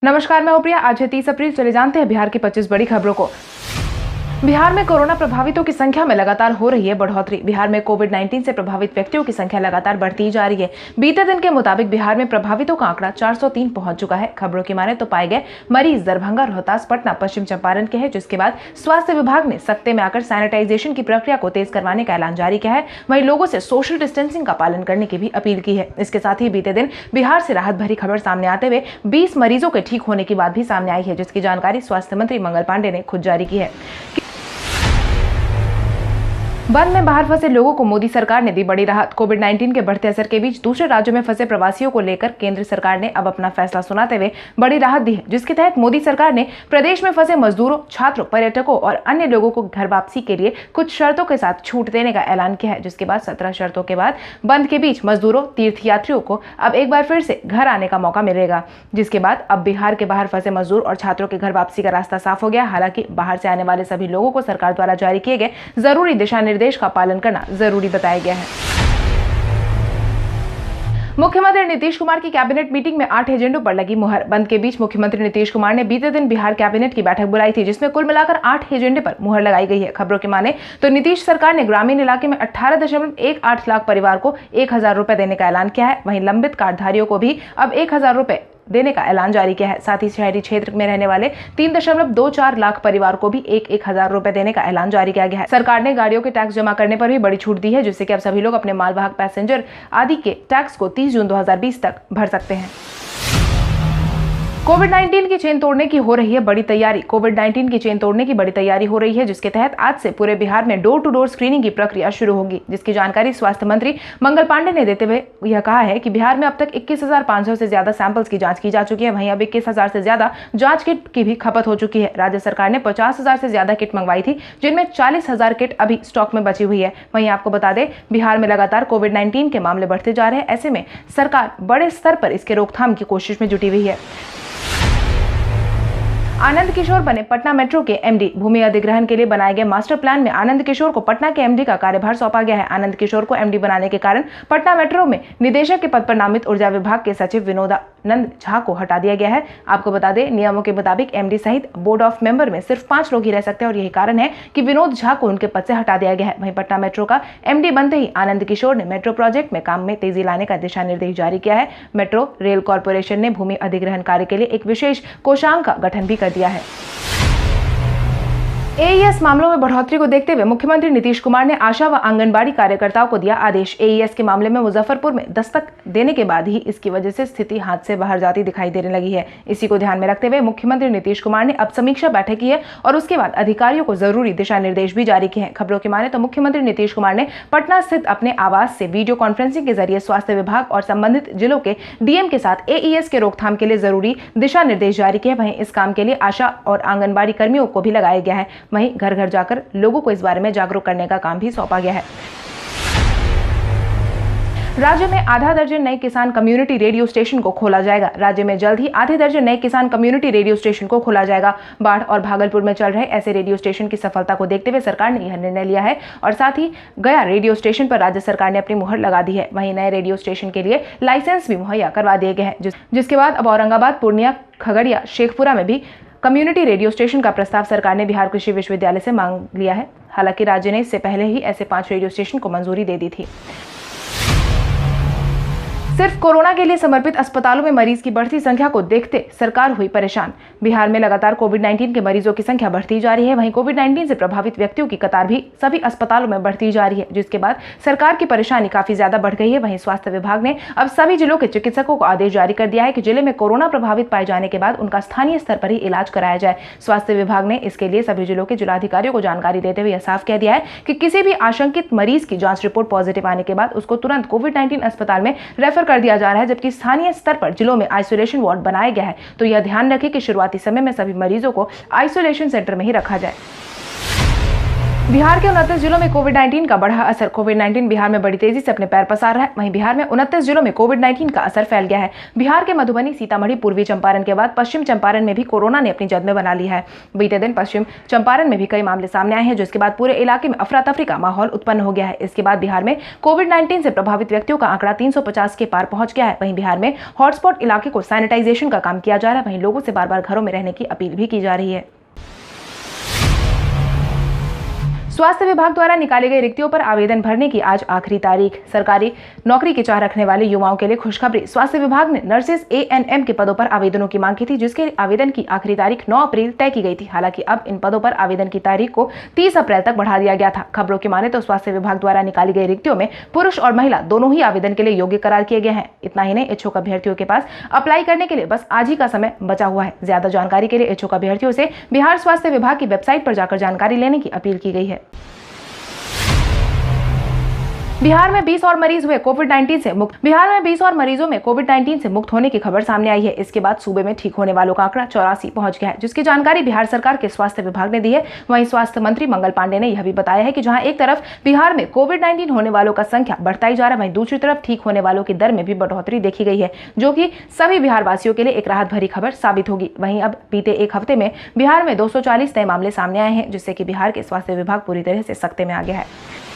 नमस्कार, मैं हूं प्रिया। आज है 30 अप्रैल। चले जानते हैं बिहार की 25 बड़ी खबरों को। बिहार में कोरोना प्रभावितों की संख्या में लगातार हो रही है बढ़ोतरी। बिहार में कोविड-19 से प्रभावित व्यक्तियों की संख्या लगातार बढ़ती जा रही है। बीते दिन के मुताबिक बिहार में प्रभावितों का आंकड़ा 403 पहुंच चुका है। खबरों की माने तो पाए गए मरीज दरभंगा, रोहतास, पटना, पश्चिम चंपारण के हैं, जिसके बाद स्वास्थ्य विभाग ने सख्ते में आकर सैनिटाइजेशन की प्रक्रिया को तेज करवाने का ऐलान जारी किया है। वहीं लोगों से सोशल डिस्टेंसिंग का पालन करने की भी अपील की है। इसके साथ ही बीते दिन बिहार से राहत भरी खबर सामने आते हुए 20 मरीजों के ठीक होने की बात भी सामने आई है, जिसकी जानकारी स्वास्थ्य मंत्री मंगल पांडे ने खुद जारी की है। बंद में बाहर फंसे लोगों को मोदी सरकार ने दी बड़ी राहत। कोविड-19 के बढ़ते असर के बीच दूसरे राज्यों में फंसे प्रवासियों को लेकर केंद्र सरकार ने अब अपना फैसला सुनाते हुए बड़ी राहत दी है, जिसके तहत मोदी सरकार ने प्रदेश में फंसे मजदूरों, छात्रों, पर्यटकों और अन्य लोगों को घर वापसी के लिए कुछ शर्तों के साथ छूट देने का ऐलान किया है। जिसके बाद 17 शर्तों के बाद बंद के बीच मजदूरों, तीर्थयात्रियों को अब एक बार फिर से घर आने का मौका मिलेगा। जिसके बाद अब बिहार के बाहर फंसे मजदूर और छात्रों के घर वापसी का रास्ता साफ हो गया। हालांकि बाहर से आने वाले सभी लोगों को सरकार द्वारा जारी किए गए जरूरी दिशा निर्देश का पालन करना जरूरी बताया गया है। मुख्यमंत्री नीतीश कुमार की कैबिनेट मीटिंग में 8 एजेंडों पर लगी मुहर। बंद के बीच मुख्यमंत्री नीतीश कुमार ने बीते दिन बिहार कैबिनेट की बैठक बुलाई थी, जिसमें कुल मिलाकर 8 एजेंडे पर मुहर लगाई गई है। खबरों की माने तो नीतीश सरकार ने ग्रामीण इलाके में 18.18 लाख परिवार को 1,000 रुपए देने का ऐलान किया है। वहीं लंबित कार्डधारियों को भी अब 1,000 रुपए देने का ऐलान जारी किया है। साथ ही शहरी क्षेत्र में रहने वाले 3.24 लाख परिवार को भी 1,000 रुपए देने का ऐलान जारी किया गया है। सरकार ने गाड़ियों के टैक्स जमा करने पर भी बड़ी छूट दी है, जिससे कि अब सभी लोग अपने मालवाहक पैसेंजर आदि के टैक्स को 30 जून 2020 तक भर सकते हैं। कोविड-19 की चेन तोड़ने की हो रही है बड़ी तैयारी। कोविड-19 की चेन तोड़ने की बड़ी तैयारी हो रही है, जिसके तहत आज से पूरे बिहार में डोर टू डोर स्क्रीनिंग की प्रक्रिया शुरू होगी, जिसकी जानकारी स्वास्थ्य मंत्री मंगल पांडे ने देते हुए यह कहा है कि बिहार में अब तक 21,500 से ज्यादा सैंपल्स की जांच की जा चुकी है। वहीं अब 21,000 से ज्यादा जांच किट की भी खपत हो चुकी है। राज्य सरकार ने 50,000 से ज्यादा किट मंगवाई थी, जिनमें 40,000 किट अभी स्टॉक में बची हुई है। वहीं आपको बता दें, बिहार में लगातार कोविड-19 के मामले बढ़ते जा रहे हैं। ऐसे में सरकार बड़े स्तर पर इसके रोकथाम की कोशिश में जुटी हुई है। आनंद किशोर बने पटना मेट्रो के एमडी। भूमि अधिग्रहण के लिए बनाए गए मास्टर प्लान में आनंद किशोर को पटना के एमडी का कार्यभार सौंपा गया है। आनंद किशोर को एमडी बनाने के कारण पटना मेट्रो में निदेशक के पद पर नामित ऊर्जा विभाग के सचिव विनोदानंद झा को हटा दिया गया है। आपको बता दें, नियमों के मुताबिक एमडी सहित बोर्ड ऑफ मेंबर में सिर्फ 5 लोग ही रह सकते हैं और यही कारण है कि विनोद झा को उनके पद से हटा दिया गया है। वहीं पटना मेट्रो का एमडी बनते ही आनंद किशोर ने मेट्रो प्रोजेक्ट में काम में तेजी लाने का दिशा निर्देश जारी किया है। मेट्रो रेल कॉर्पोरेशन ने भूमि अधिग्रहण कार्य के लिए एक विशेष कोषांग का गठन भी कर दिया है। एईएस मामलों में बढ़ोतरी को देखते हुए मुख्यमंत्री नीतीश कुमार ने आशा व आंगनबाड़ी कार्यकर्ताओं को दिया आदेश। एईएस के मामले में मुजफ्फरपुर में दस्तक देने के बाद ही इसकी वजह से स्थिति हाथ से बाहर जाती दिखाई देने लगी है। इसी को ध्यान में रखते हुए मुख्यमंत्री नीतीश कुमार ने अब समीक्षा बैठक की है और उसके बाद अधिकारियों को जरूरी दिशा निर्देश भी जारी किए हैं। खबरों की माने तो मुख्यमंत्री नीतीश कुमार ने पटना स्थित अपने आवास से वीडियो कॉन्फ्रेंसिंग के जरिए स्वास्थ्य विभाग और संबंधित जिलों के डीएम के साथ एईएस के रोकथाम के लिए जरूरी दिशा निर्देश जारी किए। वहीं इस काम के लिए आशा और आंगनबाड़ी कर्मियों को भी लगाया गया है। वहीं घर घर जाकर लोगों को इस बारे में जागरूक करने का काम भी सौंपा गया है। राज्य में आधा दर्जन नए किसान कम्युनिटी रेडियो स्टेशन को खोला जाएगा। राज्य में जल्द ही आधे दर्जन नए किसान कम्युनिटी रेडियो स्टेशन को खोला जाएगा। बाढ़ और भागलपुर में चल रहे ऐसे रेडियो स्टेशन की सफलता को देखते हुए सरकार ने यह निर्णय लिया है और साथ ही गया रेडियो स्टेशन पर राज्य सरकार ने अपनी मुहर लगा दी है। वहीं नए रेडियो स्टेशन के लिए लाइसेंस भी मुहैया करवा दिए गए हैं, जिसके बाद अब औरंगाबाद, पूर्णिया, खगड़िया, शेखपुरा में भी कम्युनिटी रेडियो स्टेशन का प्रस्ताव सरकार ने बिहार कृषि विश्वविद्यालय से मांग लिया है। हालांकि राज्य ने इससे पहले ही ऐसे 5 रेडियो स्टेशन को मंजूरी दे दी थी। सिर्फ कोरोना के लिए समर्पित अस्पतालों में मरीज की बढ़ती संख्या को देखते सरकार हुई परेशान। बिहार में लगातार कोविड-19 के मरीजों की संख्या बढ़ती जा रही है। वहीं कोविड-19 से प्रभावित व्यक्तियों की कतार भी सभी अस्पतालों में बढ़ती जा रही है, जिसके बाद सरकार की परेशानी काफी ज्यादा बढ़ गई है। वहीं स्वास्थ्य विभाग ने अब सभी जिलों के चिकित्सकों को आदेश जारी कर दिया है कि जिले में कोरोना प्रभावित पाए जाने के बाद उनका स्थानीय स्तर पर ही इलाज कराया जाए। स्वास्थ्य विभाग ने इसके लिए सभी जिलों के जिलाधिकारियों को जानकारी देते हुए यह साफ कह दिया है कि किसी भी आशंकित मरीज की जांच रिपोर्ट पॉजिटिव आने के बाद उसको तुरंत कोविड-19 अस्पताल में रेफर कर दिया जा रहा है, जबकि स्थानीय स्तर पर जिलों में आइसोलेशन वार्ड बनाया गया है। तो यह ध्यान रखें कि शुरुआती समय में सभी मरीजों को आइसोलेशन सेंटर में ही रखा जाए। बिहार के 29 जिलों में कोविड-19 का बढ़ा असर। कोविड-19 बिहार में बड़ी तेजी से अपने पैर पसार रहा है। वहीं बिहार में 29 जिलों में कोविड-19 का असर फैल गया है। बिहार के मधुबनी, सीतामढ़ी, पूर्वी चंपारण के बाद पश्चिम चंपारण में भी कोरोना ने अपनी जद में बना ली है। बीते दिन पश्चिम चंपारण में भी कई मामले सामने आए हैं, जिसके बाद पूरे इलाके में अफरा तफरी का माहौल उत्पन्न हो गया है। इसके बाद बिहार में कोविड-19 से प्रभावित व्यक्तियों का आंकड़ा 350 के पार पहुंच गया है। वहीं बिहार में हॉटस्पॉट इलाके को सैनिटाइजेशन का काम किया जा रहा है। वहीं लोगों से बार बार घरों में रहने की अपील भी की जा रही है। स्वास्थ्य विभाग द्वारा निकाली गई रिक्तियों पर आवेदन भरने की आज आखिरी तारीख। सरकारी नौकरी की चाह रखने वाले युवाओं के लिए खुशखबरी। स्वास्थ्य विभाग ने नर्सेस ANM के पदों पर आवेदनों की मांग की थी, जिसके आवेदन की आखिरी तारीख 9 अप्रैल तय की गई थी। हालांकि अब इन पदों पर आवेदन की तारीख को 30 अप्रैल तक बढ़ा दिया गया था। खबरों की माने तो स्वास्थ्य विभाग द्वारा निकाली गई रिक्तियों में पुरुष और महिला दोनों ही आवेदन के लिए योग्य करार किए गए हैं। इतना ही नहीं, इच्छुक अभ्यर्थियों के पास अप्लाई करने के लिए बस आज ही का समय बचा हुआ है। ज्यादा जानकारी के लिए इच्छुक अभ्यर्थियों से बिहार स्वास्थ्य विभाग की वेबसाइट पर जाकर जानकारी लेने की अपील की गई है। बिहार में 20 और मरीज हुए कोविड-19 से मुक्त। बिहार में 20 और मरीजों में कोविड-19 से मुक्त होने की खबर सामने आई है। इसके बाद सूबे में ठीक होने वालों का आंकड़ा 84 पहुंच गया है, जिसकी जानकारी बिहार सरकार के स्वास्थ्य विभाग ने दी है। वहीं स्वास्थ्य मंत्री मंगल पांडे ने यह भी बताया है कि जहां एक तरफ बिहार में कोविड-19 होने वालों का संख्या बढ़ता ही जा रहा है, वहीं दूसरी तरफ ठीक होने वालों की दर में भी बढ़ोतरी देखी गई है, जो कि सभी बिहार वासियों के लिए एक राहत भरी खबर साबित होगी। वहीं अब बीते एक हफ्ते में बिहार में 240 नए मामले सामने आए हैं, जिससे कि बिहार के स्वास्थ्य विभाग पूरी तरह से सख्ते में आ गया है।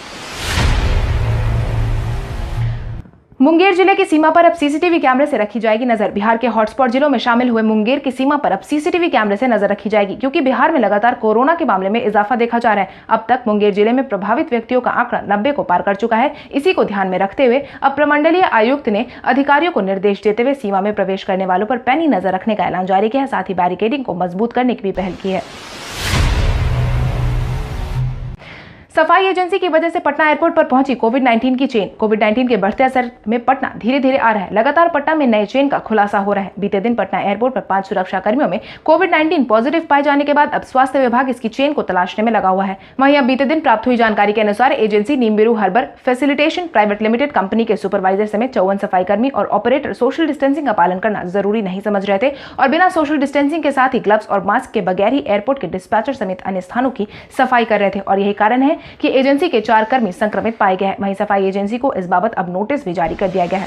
मुंगेर जिले की सीमा पर अब सीसीटीवी कैमरे से रखी जाएगी नजर। बिहार के हॉटस्पॉट जिलों में शामिल हुए मुंगेर की सीमा पर अब सीसीटीवी कैमरे से नजर रखी जाएगी, क्योंकि बिहार में लगातार कोरोना के मामले में इजाफा देखा जा रहा है। अब तक मुंगेर जिले में प्रभावित व्यक्तियों का आंकड़ा 90 को पार कर चुका है। इसी को ध्यान में रखते हुए अब प्रमंडलीय आयुक्त ने अधिकारियों को निर्देश देते हुए सीमा में प्रवेश करने वालों पर पैनी नजर रखने का ऐलान जारी किया है। साथ ही बैरिकेडिंग को मजबूत करने की भी पहल की है। सफाई एजेंसी की वजह से पटना एयरपोर्ट पर पहुंची कोविड-19 की चेन। कोविड-19 के बढ़ते असर में पटना धीरे धीरे आ रहा है। लगातार पटना में नए चेन का खुलासा हो रहा है। बीते दिन पटना एयरपोर्ट पर 5 सुरक्षा कर्मियों में कोविड-19 पॉजिटिव पाए जाने के बाद अब स्वास्थ्य विभाग इसकी चेन को तलाशने में लगा हुआ है। वहीं अब बीते दिन प्राप्त हुई जानकारी के अनुसार एजेंसी नीमबिरू harbour facilitation private limited company के सुपरवाइजर समेत 54 सफाई कर्मी और ऑपरेटर सोशल डिस्टेंसिंग का पालन करना जरूरी नहीं समझ रहे थे और बिना सोशल डिस्टेंसिंग के साथ ही ग्लव्स और मास्क के बगैर ही एयरपोर्ट के डिस्पैचर समेत अन्य स्थानों की सफाई कर रहे थे। और यही कारण है कि एजेंसी के 4 कर्मी संक्रमित पाए गए हैं। वहीं सफाई एजेंसी को इस बाबत अब नोटिस भी जारी कर दिया गया है।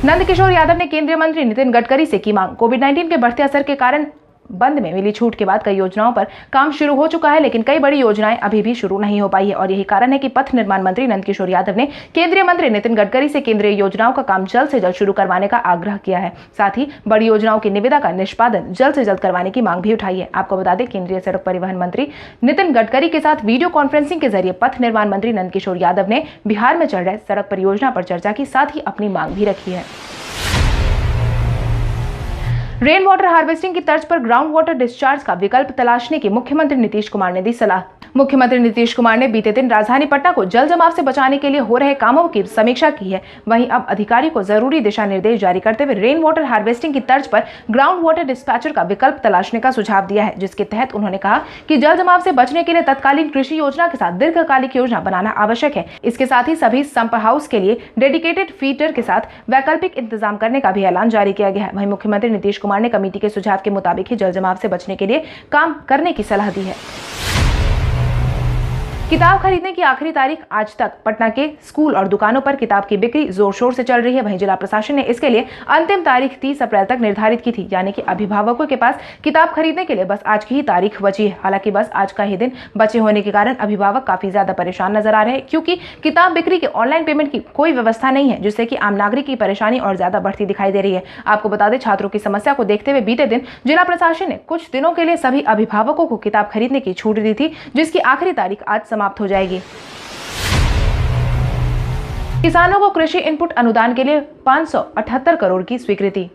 नंदकिशोर यादव ने केंद्रीय मंत्री नितिन गडकरी से की मांग। कोविड-19 के बढ़ते असर के कारण बंद में मिली छूट के बाद कई योजनाओं पर काम शुरू हो चुका है, लेकिन कई बड़ी योजनाएं अभी भी शुरू नहीं हो पाई है। और यही कारण है कि पथ निर्माण मंत्री नंदकिशोर यादव ने केंद्रीय मंत्री नितिन गडकरी से केंद्रीय योजनाओं का काम जल्द से जल्द शुरू करवाने का आग्रह किया है। साथ ही बड़ी योजनाओं की निविदा का निष्पादन जल्द से जल्द करवाने की मांग भी उठाई है। आपको बता दें, केंद्रीय सड़क परिवहन मंत्री नितिन गडकरी के साथ वीडियो कॉन्फ्रेंसिंग के जरिए पथ निर्माण मंत्री नंदकिशोर यादव ने बिहार में चल रहे सड़क परियोजना पर चर्चा की, साथ ही अपनी मांग भी रखी है। रेन वाटर हार्वेस्टिंग की तर्ज पर ग्राउंड वाटर डिस्चार्ज का विकल्प तलाशने की मुख्यमंत्री नीतीश कुमार ने दी सलाह। मुख्यमंत्री नीतीश कुमार ने बीते दिन राजधानी पटना को जल जमाव से बचाने के लिए हो रहे कामों की समीक्षा की है। वहीं अब अधिकारियों को जरूरी दिशा निर्देश जारी करते हुए रेन वाटर हार्वेस्टिंग की तर्ज पर ग्राउंड वाटर डिस्पैचर का विकल्प तलाशने का सुझाव दिया है, जिसके तहत उन्होंने कहा कि जल जमाव से बचने के लिए तत्कालीन कृषि योजना के साथ दीर्घकालिक योजना बनाना आवश्यक है। इसके साथ ही सभी संप हाउस के लिए डेडिकेटेड फीडर के साथ वैकल्पिक इंतजाम करने का भी ऐलान जारी किया गया है। वहीं मुख्यमंत्री नीतीश कुमार ने कमेटी के सुझाव के मुताबिक ही जल जमाव से बचने के लिए काम करने की सलाह दी है। किताब खरीदने की आखिरी तारीख आज तक। पटना के स्कूल और दुकानों पर किताब की बिक्री जोर शोर से चल रही है। वहीं जिला प्रशासन ने इसके लिए अंतिम तारीख 30 अप्रैल तक निर्धारित की थी, यानी कि अभिभावकों के पास किताब खरीदने के लिए बस आज की ही तारीख बची है। हालांकि बस आज का ही दिन बचे होने के कारण अभिभावक काफी ज्यादा परेशान नजर आ रहे हैं, क्योंकि किताब बिक्री के ऑनलाइन पेमेंट की कोई व्यवस्था नहीं है, जिससे कि आम नागरिक की परेशानी और ज्यादा बढ़ती दिखाई दे रही है। आपको बता दें, छात्रों की समस्या को देखते हुए बीते दिन जिला प्रशासन ने कुछ दिनों के लिए सभी अभिभावकों को किताब खरीदने की छूट दी थी, जिसकी आखिरी तारीख आज समाप्त हो जाएगी। किसानों को कृषि इनपुट अनुदान के लिए 578 करोड़ की स्वीकृति।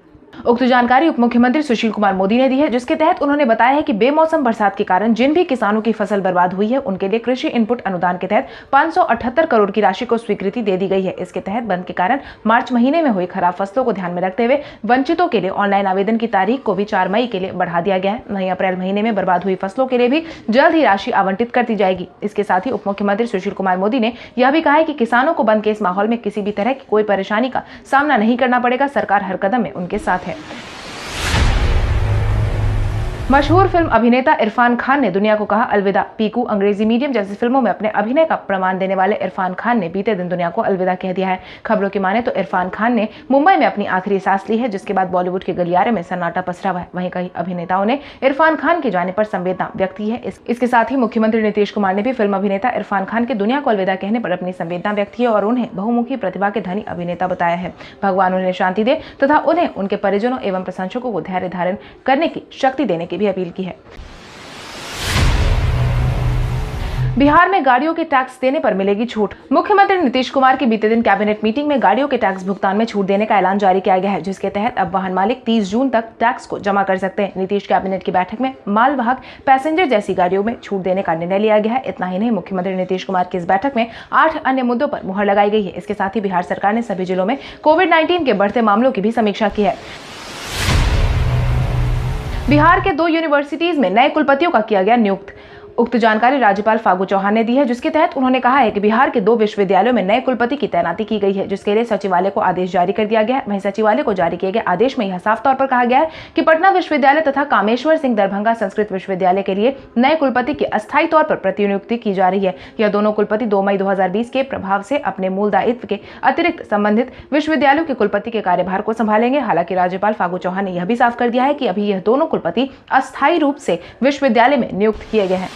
उक्त जानकारी उप मुख्यमंत्री सुशील कुमार मोदी ने दी है, जिसके तहत उन्होंने बताया है कि बेमौसम बरसात के कारण जिन भी किसानों की फसल बर्बाद हुई है, उनके लिए कृषि इनपुट अनुदान के तहत 578 करोड़ की राशि को स्वीकृति दे दी गई है। इसके तहत बंद के कारण मार्च महीने में हुई खराब फसलों को ध्यान में रखते हुए वंचितों के लिए ऑनलाइन आवेदन की तारीख को भी 4 मई के लिए बढ़ा दिया गया है। वहीं अप्रैल महीने में बर्बाद हुई फसलों के लिए भी जल्द ही राशि आवंटित कर दी जाएगी। इसके साथ ही उप मुख्यमंत्री सुशील कुमार मोदी ने यह भी कहा है कि किसानों को बंद के इस माहौल में किसी भी तरह की कोई परेशानी का सामना नहीं करना पड़ेगा। सरकार हर कदम में उनके साथ है। मशहूर फिल्म अभिनेता इरफान खान ने दुनिया को कहा अलविदा। पीकू, अंग्रेजी मीडियम जैसी फिल्मों में अपने अभिनय का प्रमाण देने वाले इरफान खान ने बीते दिन दुनिया को अलविदा कह दिया है। खबरों की माने तो इरफान खान ने मुंबई में अपनी आखिरी सांस ली है, जिसके बाद बॉलीवुड के गलियारे में सन्नाटा पसरा हुआ है। वहीं कई अभिनेताओं ने इरफान खान के जाने पर संवेदना व्यक्त की है। इसके साथ ही मुख्यमंत्री नीतीश कुमार ने भी फिल्म अभिनेता इरफान खान के दुनिया को अलविदा कहने पर अपनी संवेदना व्यक्त की और उन्हें बहुमुखी प्रतिभा के धनी अभिनेता बताया है। भगवान उन्हें शांति दे तथा उन्हें उनके परिजनों एवं प्रशंसकों को धैर्य धारण करने की शक्ति देने की भी अपील की है। बिहार में गाड़ियों के टैक्स देने पर मिलेगी छूट। मुख्यमंत्री नीतीश कुमार की बीते दिन कैबिनेट मीटिंग में गाड़ियों के टैक्स भुगतान में छूट देने का ऐलान जारी किया गया है, जिसके तहत अब वाहन मालिक 30 जून तक टैक्स को जमा कर सकते हैं। नीतीश कैबिनेट की बैठक में मालवाहक पैसेंजर जैसी गाड़ियों में छूट देने का निर्णय लिया गया है। इतना ही नहीं, मुख्यमंत्री नीतीश कुमार की इस बैठक में 8 अन्य मुद्दों पर मुहर लगाई गई है। इसके साथ ही बिहार सरकार ने सभी जिलों में कोविड-19 के बढ़ते मामलों की भी समीक्षा की है। बिहार के 2 यूनिवर्सिटीज में नए कुलपतियों का किया गया नियुक्त। उक्त जानकारी राज्यपाल फागू चौहान ने दी है, जिसके तहत उन्होंने कहा है कि बिहार के 2 विश्वविद्यालयों में नए कुलपति की तैनाती की गई है, जिसके लिए सचिवालय को आदेश जारी कर दिया गया है। वहीं सचिवालय को जारी किए गए आदेश में यह साफ तौर पर कहा गया है कि पटना विश्वविद्यालय तथा कामेश्वर सिंह दरभंगा संस्कृत विश्वविद्यालय के लिए नए कुलपति की अस्थायी तौर पर प्रतिनियुक्ति की जा रही है। यह दोनों कुलपति 2 मई 2020 के प्रभाव से अपने मूल दायित्व के अतिरिक्त संबंधित विश्वविद्यालयों के कुलपति के कार्यभार को संभालेंगे। हालांकि राज्यपाल फागू चौहान ने यह भी साफ कर दिया है कि अभी यह दोनों कुलपति अस्थायी रूप से विश्वविद्यालय में नियुक्त किए गए हैं।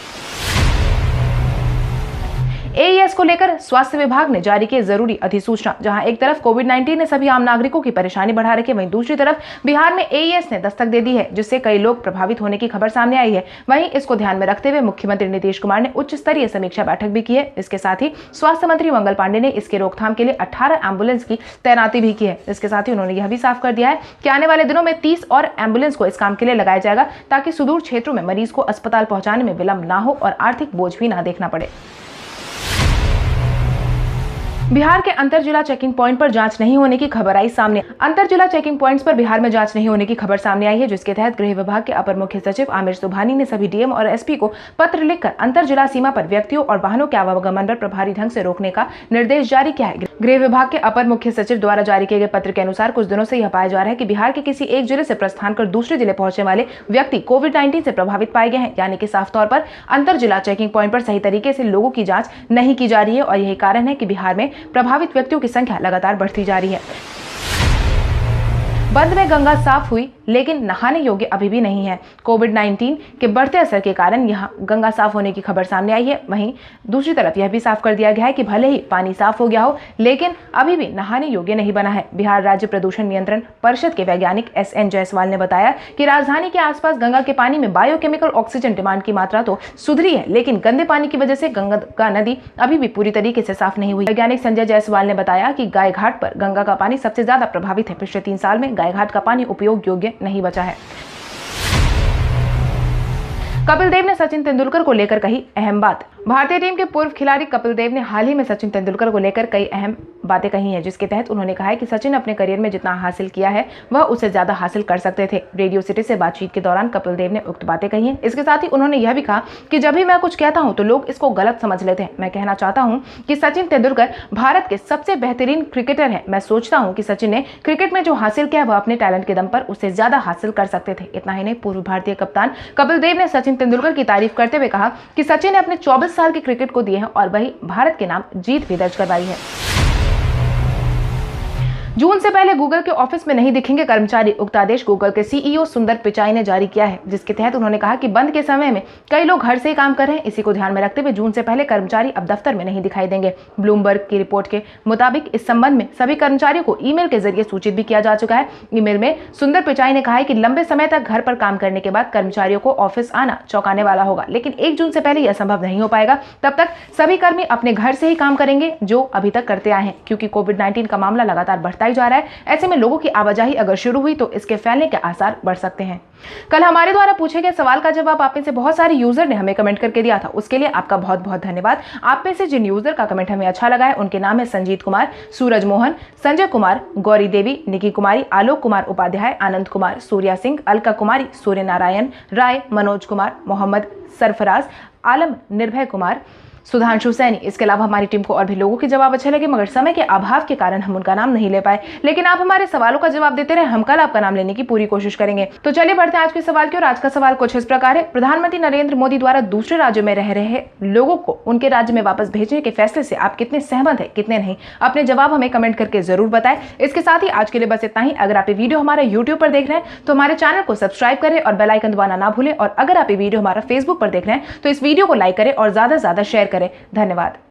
एईएस को लेकर स्वास्थ्य विभाग ने जारी की जरूरी अधिसूचना। जहां एक तरफ कोविड-19 ने सभी आम नागरिकों की परेशानी बढ़ा रखी है, वहीं दूसरी तरफ बिहार में एईएस ने दस्तक दे दी है, जिससे कई लोग प्रभावित होने की खबर सामने आई है। वहीं इसको ध्यान में रखते हुए मुख्यमंत्री नीतीश कुमार ने उच्च स्तरीय समीक्षा बैठक भी की है। इसके साथ ही स्वास्थ्य मंत्री मंगल पांडे ने इसके रोकथाम के लिए 18 एम्बुलेंस की तैनाती भी की है। इसके साथ ही उन्होंने यह भी साफ कर दिया है कि आने वाले दिनों में 30 और एम्बुलेंस को इस काम के लिए लगाया जाएगा, ताकि सुदूर क्षेत्रों में मरीज को अस्पताल पहुंचाने में विलंब ना हो और आर्थिक बोझ भी ना देखना पड़े। बिहार के अंतर जिला चेकिंग पॉइंट पर जांच नहीं होने की खबर आई सामने। अंतर जिला चेकिंग पॉइंट्स पर बिहार में जांच नहीं होने की खबर सामने आई है, जिसके तहत गृह विभाग के अपर मुख्य सचिव आमिर सुबहानी ने सभी डीएम और एसपी को पत्र लिखकर अंतर जिला सीमा पर व्यक्तियों और वाहनों के आवागमन पर प्रभावी ढंग से रोकने का निर्देश जारी किया है। गृह विभाग के अपर मुख्य सचिव द्वारा जारी किए गए पत्र के अनुसार कुछ दिनों से यह पाया जा रहा है कि बिहार के किसी एक जिले से प्रस्थान कर दूसरे जिले पहुंचने वाले व्यक्ति कोविड-19 से प्रभावित पाए गए हैं। यानी कि साफ तौर पर अंतर जिला चेकिंग पॉइंट पर सही तरीके से लोगों की जांच नहीं की जा रही है और यही कारण है कि बिहार में प्रभावित व्यक्तियों की संख्या लगातार बढ़ती जा रही है। बंद में गंगा साफ हुई, लेकिन नहाने योग्य अभी भी नहीं है। कोविड-19 के बढ़ते असर के कारण यहां गंगा साफ होने की खबर सामने आई है। वहीं दूसरी तरफ यह भी साफ कर दिया गया है कि भले ही पानी साफ हो गया हो, लेकिन अभी भी नहाने योग्य नहीं बना है। बिहार राज्य प्रदूषण नियंत्रण परिषद के वैज्ञानिक SN जायसवाल ने बताया कि राजधानी के आसपास गंगा के पानी में बायोकेमिकल ऑक्सीजन डिमांड की मात्रा तो सुधरी है, लेकिन गंदे पानी की वजह से गंगा नदी अभी भी पूरी तरीके से साफ नहीं हुई। वैज्ञानिक संजय जायसवाल ने बताया कि गाय घाट पर गंगा का पानी सबसे ज्यादा प्रभावित है। पिछले 3 साल में गाय घाट का पानी उपयोग योग्य नहीं बचा है। कपिल देव ने सचिन तेंदुलकर को लेकर कही अहम बात। भारतीय टीम के पूर्व खिलाड़ी कपिल देव ने हाल ही में सचिन तेंदुलकर को लेकर कई अहम बातें कही हैं, जिसके तहत उन्होंने कहा है कि सचिन अपने करियर में जितना हासिल किया है वह उससे ज्यादा हासिल कर सकते थे। रेडियो सिटी से बातचीत के दौरान कपिल देव ने उक्त बातें कही हैं। इसके साथ ही उन्होंने यह भी कहा कि जब भी मैं कुछ कहता हूं तो लोग इसको गलत समझ लेते हैं। मैं कहना चाहता हूं कि सचिन तेंदुलकर भारत के सबसे बेहतरीन क्रिकेटर है। मैं सोचता हूं कि सचिन ने क्रिकेट में जो हासिल किया वह अपने टैलेंट के दम पर उससे ज्यादा हासिल कर सकते थे। इतना ही नहीं, पूर्व भारतीय कप्तान कपिल देव ने सचिन तेंदुलकर की तारीफ करते हुए कहा कि सचिन ने अपने 24 साल के क्रिकेट को दिए हैं और वही भारत के नाम जीत भी दर्ज करवाई है। जून से पहले गूगल के ऑफिस में नहीं दिखेंगे कर्मचारी। उक्त आदेश गूगल के CEO सुंदर पिचाई ने जारी किया है, जिसके तहत उन्होंने कहा कि बंद के समय में कई लोग घर से ही काम कर रहे हैं। इसी को ध्यान में रखते हुए जून से पहले कर्मचारी अब दफ्तर में नहीं दिखाई देंगे। ब्लूमबर्ग की रिपोर्ट के मुताबिक इस संबंध में सभी कर्मचारियों को ईमेल के जरिए सूचित भी किया जा चुका है। ईमेल में सुंदर पिचाई ने कहा है कि लंबे समय तक घर पर काम करने के बाद कर्मचारियों को ऑफिस आना चौंकाने वाला होगा, लेकिन 1 जून से पहले यह संभव नहीं हो पाएगा। तब तक सभी कर्मी अपने घर से ही काम करेंगे, जो अभी तक करते आए हैं। क्योंकि कोविड-19 का मामला लगातार बढ़ता ही जा रहा है, ऐसे में लोगों की आवाजाही अगर शुरू हुई तो इसके फैलने के आसार बढ़ सकते हैं। कल हमारे द्वारा पूछे गए सवाल का जवाब आप में से बहुत सारे यूजर ने हमें कमेंट करके दिया था, उसके लिए आपका बहुत बहुत धन्यवाद। आप में से जिन यूजर का कमेंट हमें अच्छा लगा है उनके नाम है संजीत कुमार, सूरज मोहन, संजय कुमार, गौरी देवी, निकी कुमारी, आलोक कुमार उपाध्याय, आनंद कुमार, सूर्या सिंह, अलका कुमारी, सूर्य नारायण राय, मनोज कुमार, मोहम्मद सरफराज आलम, निर्भय कुमार, सुधांशु सैनी। इसके अलावा हमारी टीम को और भी लोगों के जवाब अच्छे लगे, मगर समय के अभाव के कारण हम उनका नाम नहीं ले पाए। लेकिन आप हमारे सवालों का जवाब देते रहे, हम कल आपका नाम लेने की पूरी कोशिश करेंगे। तो चलिए बढ़ते हैं आज के सवाल की ओर। आज का सवाल कुछ इस प्रकार है। प्रधानमंत्री नरेंद्र मोदी द्वारा दूसरे राज्यों में रह रहे लोगों को उनके राज्य में वापस भेजने के फैसले से आप कितने सहमत हैं, कितने नहीं? अपने जवाब हमें कमेंट करके जरूर बताएं। इसके साथ ही आज के लिए बस इतना ही। अगर आप ये वीडियो हमारे यूट्यूब पर देख रहे हैं तो हमारे चैनल को सब्सक्राइब करें और बेल आइकन दबाना ना भूलें। और अगर आप ये वीडियो हमारा फेसबुक पर देख रहे हैं तो इस वीडियो को लाइक करें और ज्यादा से ज्यादा शेयर करें। धन्यवाद।